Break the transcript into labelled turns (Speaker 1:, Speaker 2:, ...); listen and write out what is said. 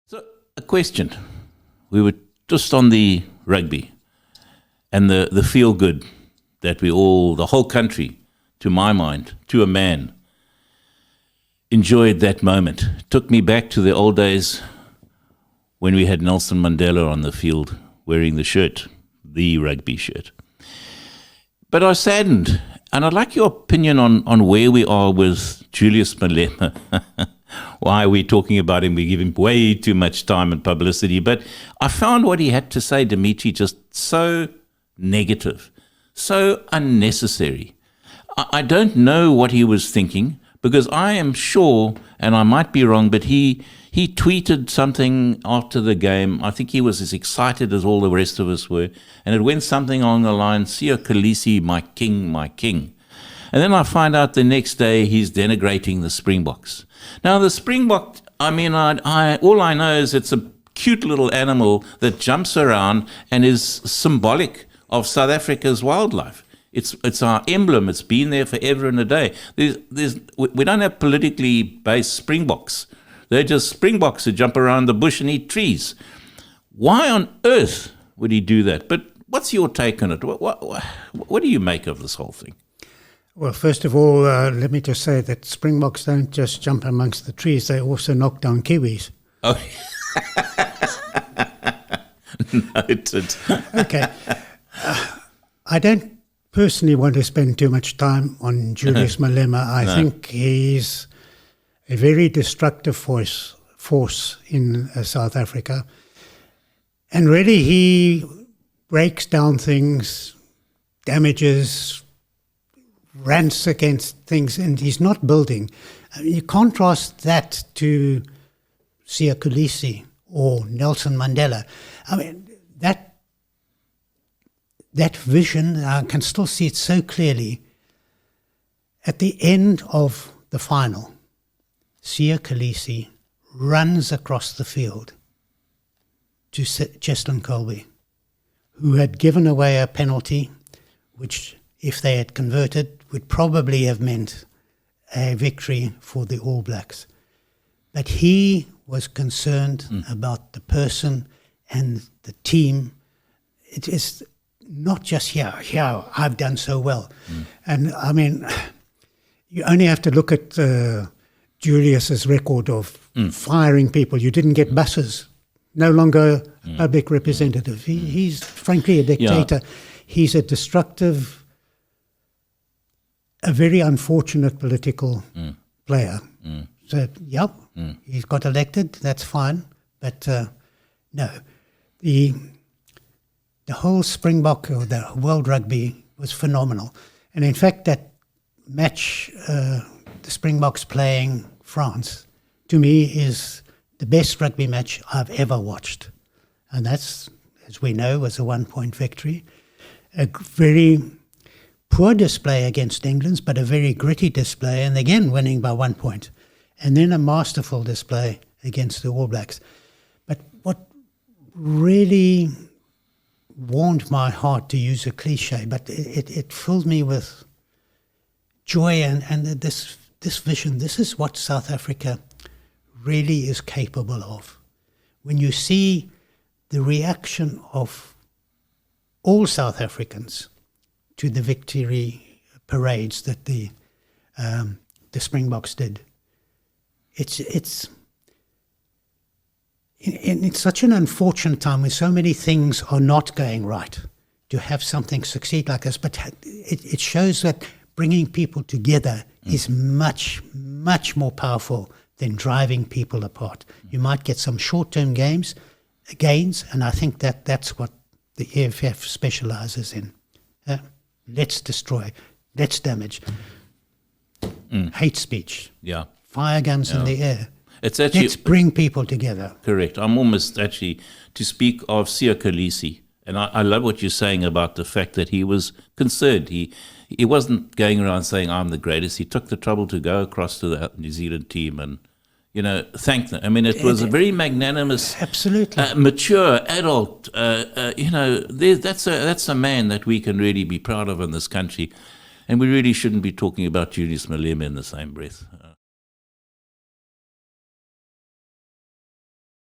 Speaker 1: So, a question. We were just on the rugby and the feel good that we all, the whole country, to my mind, to a man, enjoyed that moment. It took me back to the old days when we had Nelson Mandela on the field wearing the shirt, the rugby shirt. But I was saddened, and I'd like your opinion on where we are with Julius Malema. Why are we talking about him? We give him way too much time and publicity. But I found what he had to say, Demetri, just so negative, so unnecessary. I don't know what he was thinking, because I am sure, and I might be wrong, but he tweeted something after the game. I think he was as excited as all the rest of us were. And it went something along the line, Siya Kolisi, my king, my king. And then I find out the next day he's denigrating the Springboks. Now, the Springbok, I mean, all I know is it's a cute little animal that jumps around and is symbolic of South Africa's wildlife. It's our emblem. It's been there forever and a day. We don't have politically based Springboks. They're just Springboks who jump around the bush and eat trees. Why on earth would he do that? But what's your take on it? What do you make of this whole thing?
Speaker 2: Well, first of all, let me just say that Springboks don't just jump amongst the trees, they also knock down Kiwis.
Speaker 1: Oh, noted.
Speaker 2: Okay. I don't personally want to spend too much time on Julius Malema. I think he's a very destructive force in South Africa. And really he breaks down things, damages, rants against things, and he's not building. I mean, you contrast that to Siya Kolisi or Nelson Mandela. I mean, that vision, I can still see it so clearly. At the end of the final, Siya Kolisi runs across the field to Cheslin Kolbe, who had given away a penalty, which, if they had converted, would probably have meant a victory for the All Blacks. But he was concerned about the person and the team. It is not just here, I've done so well. And I mean, you only have to look at Julius's record of firing people. You didn't get buses, no longer public representative. He's frankly a dictator. Yeah. He's a destructive, a very unfortunate political player. So, yep, he's got elected, that's fine. But no, the whole Springbok or the World Rugby was phenomenal. And in fact, that match, the Springboks playing France, to me is the best rugby match I've ever watched. And that's, as we know, was a 1-point victory. A very poor display against England, but a very gritty display, and again winning by 1 point. And then a masterful display against the All Blacks. But what really warmed my heart, to use a cliche, but it filled me with joy and this vision. This is what South Africa really is capable of. When you see the reaction of all South Africans to the victory parades that the Springboks did, it's such an unfortunate time when so many things are not going right to have something succeed like this. But it shows that bringing people together is much, much more powerful than driving people apart. You might get some short-term gains, and I think that's what the EFF specializes in. Let's destroy, let's damage, hate speech, fire guns in the air.
Speaker 1: It's actually,
Speaker 2: let's bring people together.
Speaker 1: Correct. I'm almost actually to speak of Siya Kolisi, and I love what you're saying about the fact that he was concerned. He wasn't going around saying, I'm the greatest. He took the trouble to go across to the New Zealand team and, thank them. I mean, it was a very magnanimous,
Speaker 2: absolutely
Speaker 1: mature, adult, that's a man that we can really be proud of in this country. And we really shouldn't be talking about Julius Malema in the same breath.